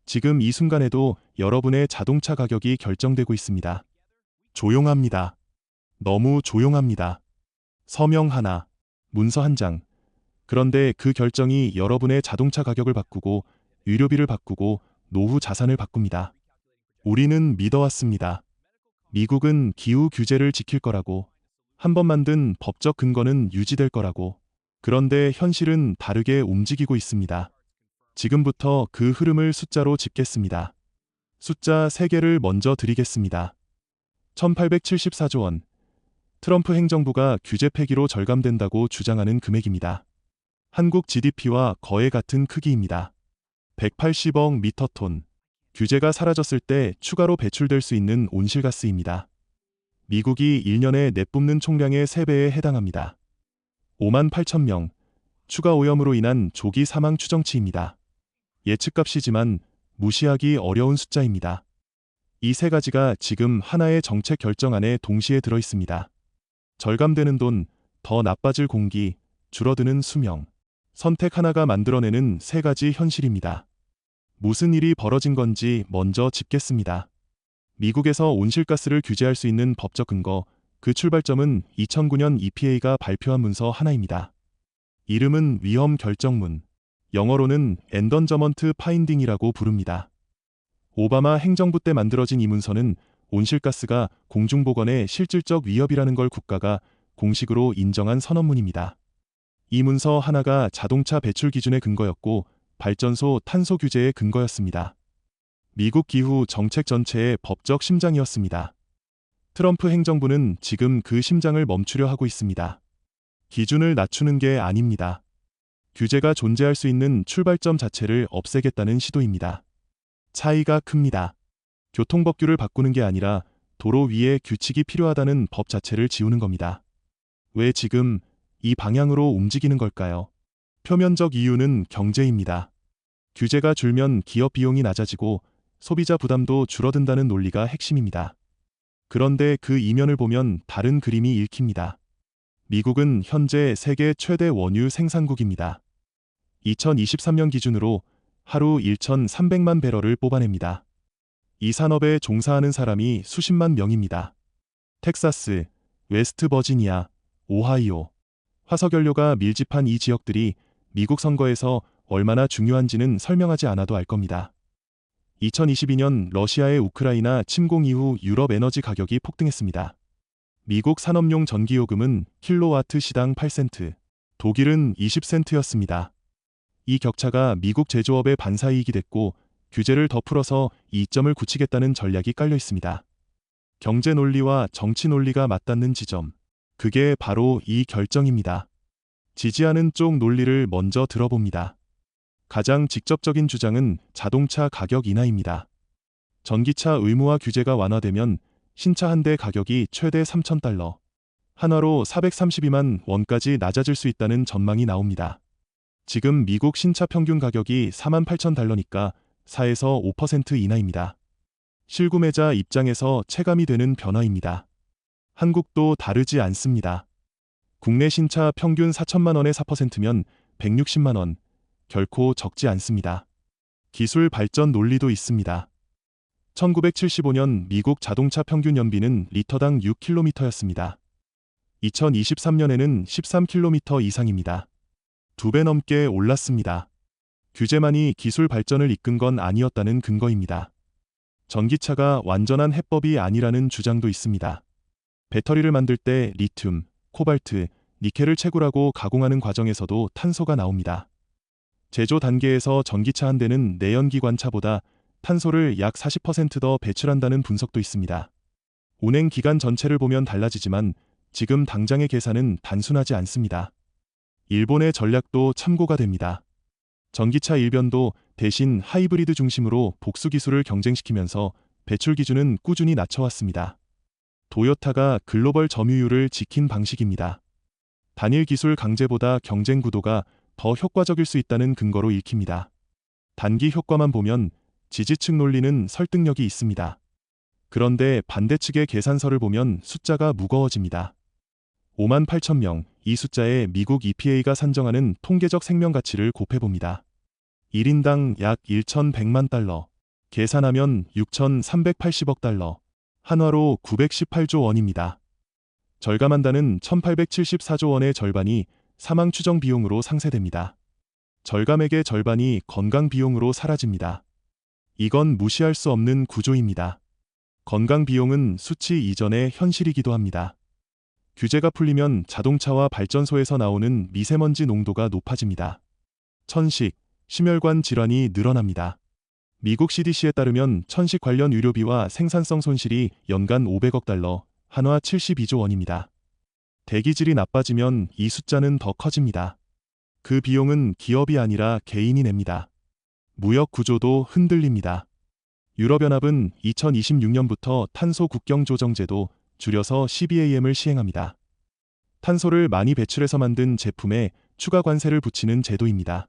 지금 이 순간에도 여러분의 자동차 가격이 결정되고 있습니다. 조용합니다. 너무 조용합니다. 서명 하나, 문서 한 장. 그런데 그 결정이 여러분의 자동차 가격을 바꾸고 의료비를 바꾸고 노후 자산을 바꿉니다. 우리는 믿어왔습니다. 미국은 기후 규제를 지킬 거라고. 한번 만든 법적 근거는 유지될 거라고. 그런데 현실은 다르게 움직이고 있습니다. 지금부터 그 흐름을 숫자로 짚겠습니다. 숫자 3개를 먼저 드리겠습니다. 1874조 원. 트럼프 행정부가 규제 폐기로 절감된다고 주장하는 금액입니다. 한국 GDP와 거의 같은 크기입니다. 180억 미터톤. 규제가 사라졌을 때 추가로 배출될 수 있는 온실가스입니다. 미국이 1년에 내뿜는 총량의 3배에 해당합니다. 5만 8천 명. 추가 오염으로 인한 조기 사망 추정치입니다. 예측값이지만 무시하기 어려운 숫자입니다. 이 3가지가 지금 하나의 정책 결정안에 동시에 들어 있습니다. 절감되는 돈, 더 나빠질 공기, 줄어드는 수명. 선택 하나가 만들어내는 3가지 현실입니다. 무슨 일이 벌어진 건지 먼저 짚겠습니다. 미국에서 온실가스를 규제할 수 있는 법적 근거, 그 출발점은 2009년 EPA가 발표한 문서 하나입니다. 이름은 위험 결정문, 영어로는 엔던저먼트 파인딩이라고 부릅니다. 오바마 행정부 때 만들어진 이 문서는 온실가스가 공중보건의 실질적 위협이라는 걸 국가가 공식으로 인정한 선언문입니다. 이 문서 하나가 자동차 배출 기준의 근거였고 발전소 탄소 규제의 근거였습니다. 미국 기후 정책 전체의 법적 심장이었습니다. 트럼프 행정부는 지금 그 심장을 멈추려 하고 있습니다. 기준을 낮추는 게 아닙니다. 규제가 존재할 수 있는 출발점 자체를 없애겠다는 시도입니다. 차이가 큽니다. 교통법규를 바꾸는 게 아니라 도로 위에 규칙이 필요하다는 법 자체를 지우는 겁니다. 왜 지금 이 방향으로 움직이는 걸까요? 표면적 이유는 경제입니다. 규제가 줄면 기업 비용이 낮아지고 소비자 부담도 줄어든다는 논리가 핵심입니다. 그런데 그 이면을 보면 다른 그림이 읽힙니다. 미국은 현재 세계 최대 원유 생산국입니다. 2023년 기준으로 하루 1,300만 배럴을 뽑아냅니다. 이 산업에 종사하는 사람이 수십만 명입니다. 텍사스, 웨스트 버지니아, 오하이오. 화석연료가 밀집한 이 지역들이 미국 선거에서 얼마나 중요한지는 설명하지 않아도 알 겁니다. 2022년 러시아의 우크라이나 침공 이후 유럽 에너지 가격이 폭등했습니다. 미국 산업용 전기요금은 킬로와트 시당 8센트, 독일은 20센트였습니다. 이 격차가 미국 제조업의 반사이익이 됐고 규제를 더 풀어서 이점을 굳히겠다는 전략이 깔려 있습니다. 경제 논리와 정치 논리가 맞닿는 지점. 그게 바로 이 결정입니다. 지지하는 쪽 논리를 먼저 들어봅니다. 가장 직접적인 주장은 자동차 가격 인하입니다. 전기차 의무화 규제가 완화되면 신차 한 대 가격이 최대 3,000달러, 한화로 432만 원까지 낮아질 수 있다는 전망이 나옵니다. 지금 미국 신차 평균 가격이 48,000달러니까 4에서 5% 인하입니다. 실구매자 입장에서 체감이 되는 변화입니다. 한국도 다르지 않습니다. 국내 신차 평균 4천만 원의 4%면 160만 원, 결코 적지 않습니다. 기술 발전 논리도 있습니다. 1975년 미국 자동차 평균 연비는 리터당 6km였습니다. 2023년에는 13km 이상입니다. 2배 넘게 올랐습니다. 규제만이 기술 발전을 이끈 건 아니었다는 근거입니다. 전기차가 완전한 해법이 아니라는 주장도 있습니다. 배터리를 만들 때 리튬, 코발트, 니켈을 채굴하고 가공하는 과정에서도 탄소가 나옵니다. 제조 단계에서 전기차 한 대는 내연기관차보다 탄소를 약 40% 더 배출한다는 분석도 있습니다. 운행 기간 전체를 보면 달라지지만 지금 당장의 계산은 단순하지 않습니다. 일본의 전략도 참고가 됩니다. 전기차 일변도 대신 하이브리드 중심으로 복수 기술을 경쟁시키면서 배출 기준은 꾸준히 낮춰왔습니다. 도요타가 글로벌 점유율을 지킨 방식입니다. 단일 기술 강제보다 경쟁 구도가 더 효과적일 수 있다는 근거로 읽힙니다. 단기 효과만 보면 지지층 논리는 설득력이 있습니다. 그런데 반대측의 계산서를 보면 숫자가 무거워집니다. 5만 8천 명, 이 숫자에 미국 EPA가 산정하는 통계적 생명 가치를 곱해봅니다. 1인당 약 1,100만 달러, 계산하면 6,380억 달러, 한화로 918조 원입니다. 절감한다는 1,874조 원의 절반이 사망 추정 비용으로 상쇄됩니다. 절감액의 절반이 건강 비용으로 사라집니다. 이건 무시할 수 없는 구조입니다. 건강 비용은 수치 이전의 현실이기도 합니다. 규제가 풀리면 자동차와 발전소에서 나오는 미세먼지 농도가 높아집니다. 천식, 심혈관 질환이 늘어납니다. 미국 CDC에 따르면 천식 관련 의료비와 생산성 손실이 연간 500억 달러, 한화 72조 원입니다. 대기질이 나빠지면 이 숫자는 더 커집니다. 그 비용은 기업이 아니라 개인이 냅니다. 무역 구조도 흔들립니다. 유럽연합은 2026년부터 탄소 국경 조정 제도, 줄여서 CBAM을 시행합니다. 탄소를 많이 배출해서 만든 제품에 추가 관세를 붙이는 제도입니다.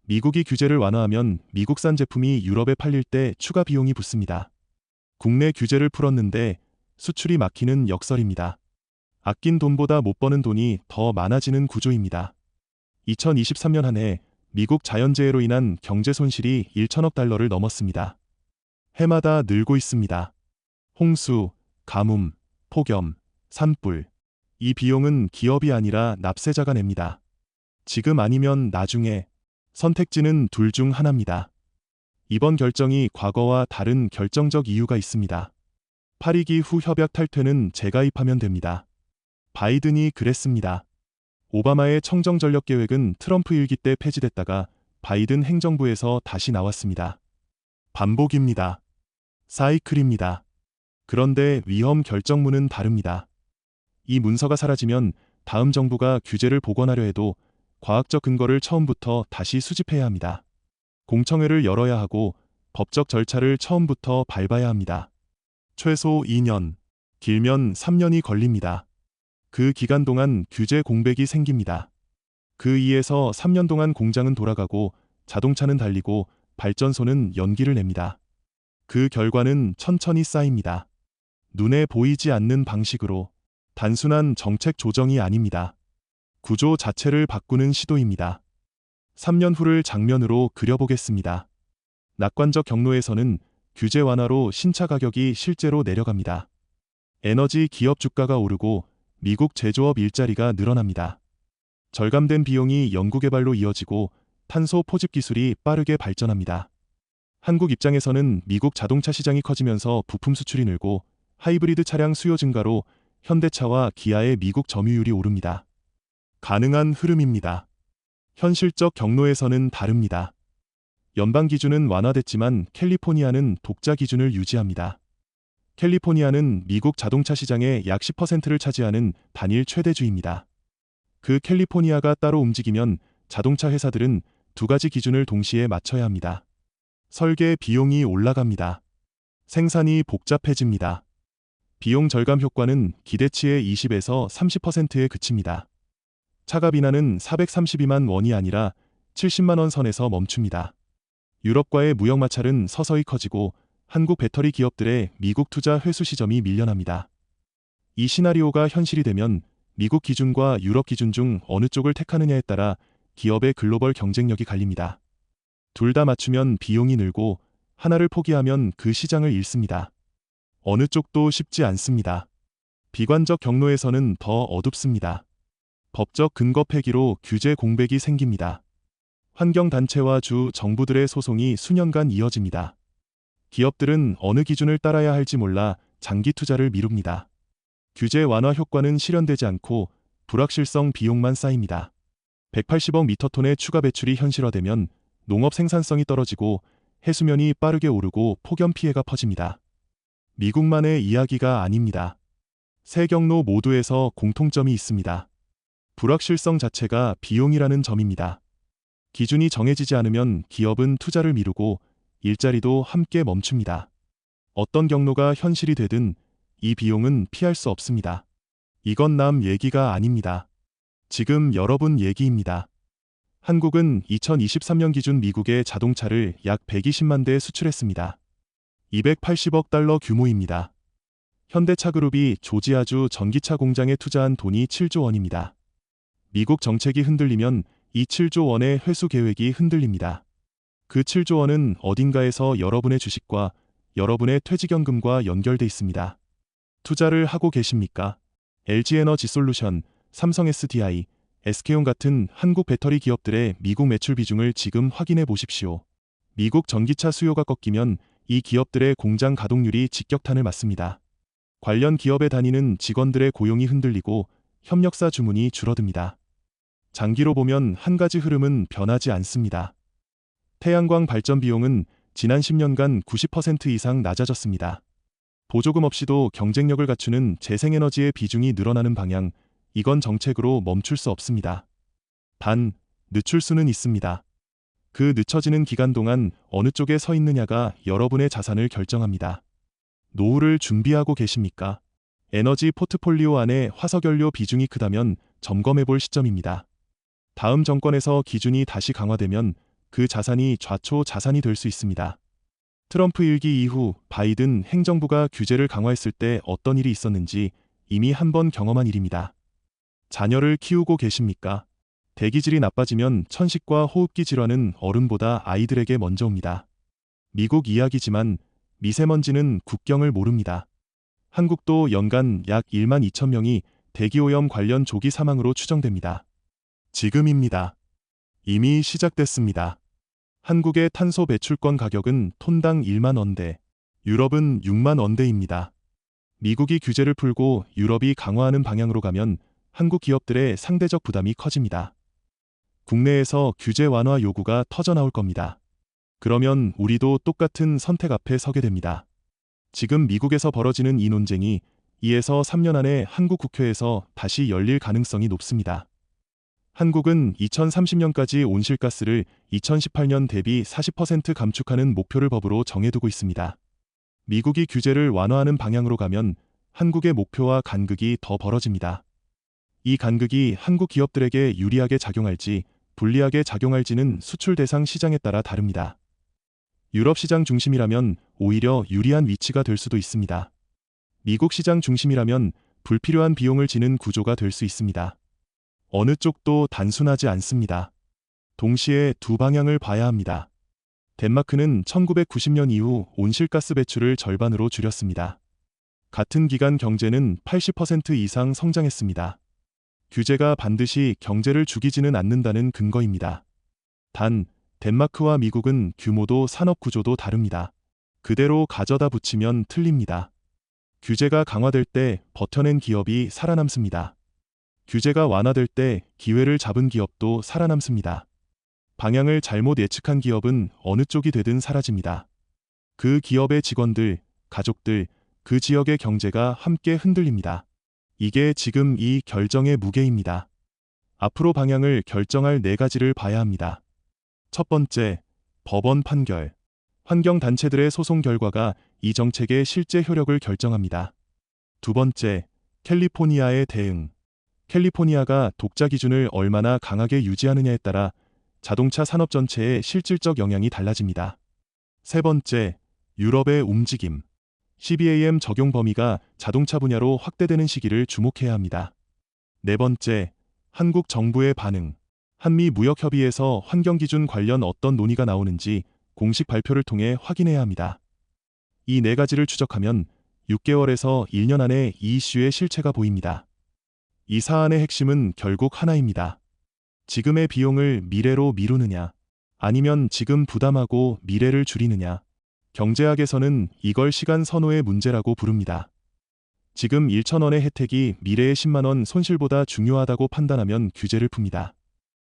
미국이 규제를 완화하면 미국산 제품이 유럽에 팔릴 때 추가 비용이 붙습니다. 국내 규제를 풀었는데 수출이 막히는 역설입니다. 아낀 돈보다 못 버는 돈이 더 많아지는 구조입니다. 2023년 한 해 미국 자연재해로 인한 경제 손실이 1천억 달러를 넘었습니다. 해마다 늘고 있습니다. 홍수, 가뭄, 폭염, 산불. 이 비용은 기업이 아니라 납세자가 냅니다. 지금 아니면 나중에. 선택지는 둘 중 하나입니다. 이번 결정이 과거와 다른 결정적 이유가 있습니다. 8.2기 후 협약 탈퇴는 재가입하면 됩니다. 바이든이 그랬습니다. 오바마의 청정전력계획은 트럼프 일기 때 폐지됐다가 바이든 행정부에서 다시 나왔습니다. 반복입니다. 사이클입니다. 그런데 위험 결정문은 다릅니다. 이 문서가 사라지면 다음 정부가 규제를 복원하려 해도 과학적 근거를 처음부터 다시 수집해야 합니다. 공청회를 열어야 하고 법적 절차를 처음부터 밟아야 합니다. 최소 2년, 길면 3년이 걸립니다. 그 기간 동안 규제 공백이 생깁니다. 그 2에서 3년 동안 공장은 돌아가고 자동차는 달리고 발전소는 연기를 냅니다. 그 결과는 천천히 쌓입니다. 눈에 보이지 않는 방식으로. 단순한 정책 조정이 아닙니다. 구조 자체를 바꾸는 시도입니다. 3년 후를 장면으로 그려보겠습니다. 낙관적 경로에서는 규제 완화로 신차 가격이 실제로 내려갑니다. 에너지 기업 주가가 오르고 미국 제조업 일자리가 늘어납니다. 절감된 비용이 연구개발로 이어지고 탄소 포집 기술이 빠르게 발전합니다. 한국 입장에서는 미국 자동차 시장이 커지면서 부품 수출이 늘고 하이브리드 차량 수요 증가로 현대차와 기아의 미국 점유율이 오릅니다. 가능한 흐름입니다. 현실적 경로에서는 다릅니다. 연방 기준은 완화됐지만 캘리포니아는 독자 기준을 유지합니다. 캘리포니아는 미국 자동차 시장의 약 10%를 차지하는 단일 최대주입니다. 그 캘리포니아가 따로 움직이면 자동차 회사들은 두 가지 기준을 동시에 맞춰야 합니다. 설계 비용이 올라갑니다. 생산이 복잡해집니다. 비용 절감 효과는 기대치의 20에서 30%에 그칩니다. 차가 비나는 432만 원이 아니라 70만 원 선에서 멈춥니다. 유럽과의 무역 마찰은 서서히 커지고 한국 배터리 기업들의 미국 투자 회수 시점이 밀려납니다. 이 시나리오가 현실이 되면 미국 기준과 유럽 기준 중 어느 쪽을 택하느냐에 따라 기업의 글로벌 경쟁력이 갈립니다. 둘 다 맞추면 비용이 늘고 하나를 포기하면 그 시장을 잃습니다. 어느 쪽도 쉽지 않습니다. 비관적 경로에서는 더 어둡습니다. 법적 근거 폐기로 규제 공백이 생깁니다. 환경단체와 주 정부들의 소송이 수년간 이어집니다. 기업들은 어느 기준을 따라야 할지 몰라 장기 투자를 미룹니다. 규제 완화 효과는 실현되지 않고 불확실성 비용만 쌓입니다. 180억 미터톤의 추가 배출이 현실화되면 농업 생산성이 떨어지고 해수면이 빠르게 오르고 폭염 피해가 퍼집니다. 미국만의 이야기가 아닙니다. 세 경로 모두에서 공통점이 있습니다. 불확실성 자체가 비용이라는 점입니다. 기준이 정해지지 않으면 기업은 투자를 미루고 일자리도 함께 멈춥니다. 어떤 경로가 현실이 되든 이 비용은 피할 수 없습니다. 이건 남 얘기가 아닙니다. 지금 여러분 얘기입니다. 한국은 2023년 기준 미국의 자동차를 약 120만 대 수출했습니다. 280억 달러 규모입니다. 현대차그룹이 조지아주 전기차 공장에 투자한 돈이 7조 원입니다. 미국 정책이 흔들리면 이 7조 원의 회수 계획이 흔들립니다. 그 7조 원은 어딘가에서 여러분의 주식과 여러분의 퇴직연금과 연결돼 있습니다. 투자를 하고 계십니까? LG에너지솔루션, 삼성 SDI, SK온 같은 한국 배터리 기업들의 미국 매출 비중을 지금 확인해 보십시오. 미국 전기차 수요가 꺾이면 이 기업들의 공장 가동률이 직격탄을 맞습니다. 관련 기업에 다니는 직원들의 고용이 흔들리고 협력사 주문이 줄어듭니다. 장기로 보면 한 가지 흐름은 변하지 않습니다. 태양광 발전 비용은 지난 10년간 90% 이상 낮아졌습니다. 보조금 없이도 경쟁력을 갖추는 재생에너지의 비중이 늘어나는 방향, 이건 정책으로 멈출 수 없습니다. 단, 늦출 수는 있습니다. 그 늦춰지는 기간 동안 어느 쪽에 서 있느냐가 여러분의 자산을 결정합니다. 노후를 준비하고 계십니까? 에너지 포트폴리오 안에 화석연료 비중이 크다면 점검해 볼 시점입니다. 다음 정권에서 기준이 다시 강화되면 그 자산이 좌초 자산이 될 수 있습니다. 트럼프 일기 이후 바이든 행정부가 규제를 강화했을 때 어떤 일이 있었는지 이미 한 번 경험한 일입니다. 자녀를 키우고 계십니까? 대기질이 나빠지면 천식과 호흡기 질환은 어른보다 아이들에게 먼저 옵니다. 미국 이야기지만 미세먼지는 국경을 모릅니다. 한국도 연간 약 1만 2천 명이 대기오염 관련 조기 사망으로 추정됩니다. 지금입니다. 이미 시작됐습니다. 한국의 탄소 배출권 가격은 톤당 1만 원대, 유럽은 6만 원대입니다. 미국이 규제를 풀고 유럽이 강화하는 방향으로 가면 한국 기업들의 상대적 부담이 커집니다. 국내에서 규제 완화 요구가 터져나올 겁니다. 그러면 우리도 똑같은 선택 앞에 서게 됩니다. 지금 미국에서 벌어지는 이 논쟁이 2에서 3년 안에 한국 국회에서 다시 열릴 가능성이 높습니다. 한국은 2030년까지 온실가스를 2018년 대비 40% 감축하는 목표를 법으로 정해두고 있습니다. 미국이 규제를 완화하는 방향으로 가면 한국의 목표와 간극이 더 벌어집니다. 이 간극이 한국 기업들에게 유리하게 작용할지 불리하게 작용할지는 수출 대상 시장에 따라 다릅니다. 유럽 시장 중심이라면 오히려 유리한 위치가 될 수도 있습니다. 미국 시장 중심이라면 불필요한 비용을 지는 구조가 될 수 있습니다. 어느 쪽도 단순하지 않습니다. 동시에 두 방향을 봐야 합니다. 덴마크는 1990년 이후 온실가스 배출을 절반으로 줄였습니다. 같은 기간 경제는 80% 이상 성장했습니다. 규제가 반드시 경제를 죽이지는 않는다는 근거입니다. 단, 덴마크와 미국은 규모도 산업 구조도 다릅니다. 그대로 가져다 붙이면 틀립니다. 규제가 강화될 때 버텨낸 기업이 살아남습니다. 규제가 완화될 때 기회를 잡은 기업도 살아남습니다. 방향을 잘못 예측한 기업은 어느 쪽이 되든 사라집니다. 그 기업의 직원들, 가족들, 그 지역의 경제가 함께 흔들립니다. 이게 지금 이 결정의 무게입니다. 앞으로 방향을 결정할 4가지를 봐야 합니다. 첫 번째, 법원 판결. 환경단체들의 소송 결과가 이 정책의 실제 효력을 결정합니다. 두 번째, 캘리포니아의 대응. 캘리포니아가 독자 기준을 얼마나 강하게 유지하느냐에 따라 자동차 산업 전체의 실질적 영향이 달라집니다. 세 번째, 유럽의 움직임. CBAM 적용 범위가 자동차 분야로 확대되는 시기를 주목해야 합니다. 네 번째, 한국 정부의 반응. 한미 무역협의에서 환경기준 관련 어떤 논의가 나오는지 공식 발표를 통해 확인해야 합니다. 이 4가지를 추적하면 6개월에서 1년 안에 이 이슈의 실체가 보입니다. 이 사안의 핵심은 결국 하나입니다. 지금의 비용을 미래로 미루느냐, 아니면 지금 부담하고 미래를 줄이느냐. 경제학에서는 이걸 시간 선호의 문제라고 부릅니다. 지금 1,000원의 혜택이 미래의 10만 원 손실보다 중요하다고 판단하면 규제를 풉니다.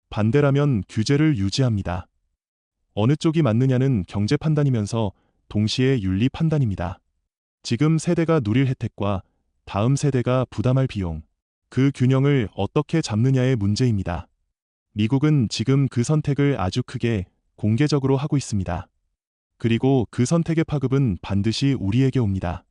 반대라면 규제를 유지합니다. 어느 쪽이 맞느냐는 경제 판단이면서 동시에 윤리 판단입니다. 지금 세대가 누릴 혜택과 다음 세대가 부담할 비용, 그 균형을 어떻게 잡느냐의 문제입니다. 미국은 지금 그 선택을 아주 크게 공개적으로 하고 있습니다. 그리고 그 선택의 파급은 반드시 우리에게 옵니다.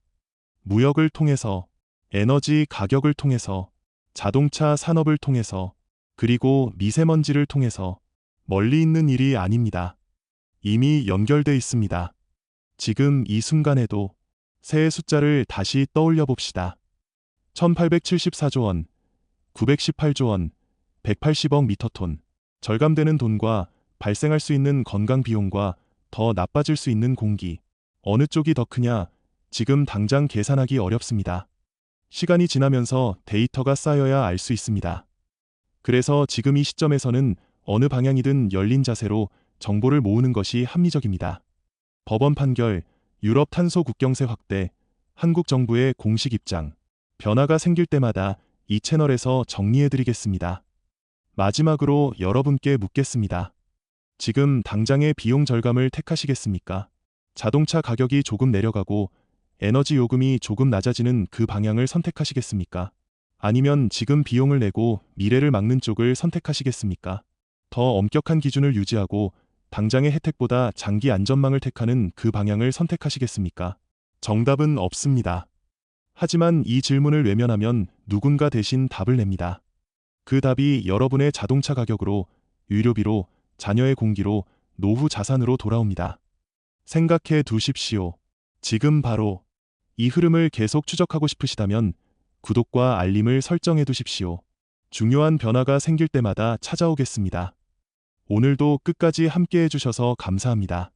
무역을 통해서, 에너지 가격을 통해서, 자동차 산업을 통해서, 그리고 미세먼지를 통해서. 멀리 있는 일이 아닙니다. 이미 연결돼 있습니다. 지금 이 순간에도 새해 숫자를 다시 떠올려 봅시다. 1874조 원, 918조 원, 180억 미터톤. 절감되는 돈과 발생할 수 있는 건강 비용과 더 나빠질 수 있는 공기, 어느 쪽이 더 크냐, 지금 당장 계산하기 어렵습니다. 시간이 지나면서 데이터가 쌓여야 알 수 있습니다. 그래서 지금 이 시점에서는 어느 방향이든 열린 자세로 정보를 모으는 것이 합리적입니다. 법원 판결, 유럽 탄소 국경세 확대, 한국 정부의 공식 입장, 변화가 생길 때마다 이 채널에서 정리해드리겠습니다. 마지막으로 여러분께 묻겠습니다. 지금 당장의 비용 절감을 택하시겠습니까? 자동차 가격이 조금 내려가고 에너지 요금이 조금 낮아지는 그 방향을 선택하시겠습니까? 아니면 지금 비용을 내고 미래를 막는 쪽을 선택하시겠습니까? 더 엄격한 기준을 유지하고 당장의 혜택보다 장기 안전망을 택하는 그 방향을 선택하시겠습니까? 정답은 없습니다. 하지만 이 질문을 외면하면 누군가 대신 답을 냅니다. 그 답이 여러분의 자동차 가격으로, 의료비로, 자녀의 공기로, 노후 자산으로 돌아옵니다. 생각해 두십시오. 지금 바로 이 흐름을 계속 추적하고 싶으시다면 구독과 알림을 설정해 두십시오. 중요한 변화가 생길 때마다 찾아오겠습니다. 오늘도 끝까지 함께 해주셔서 감사합니다.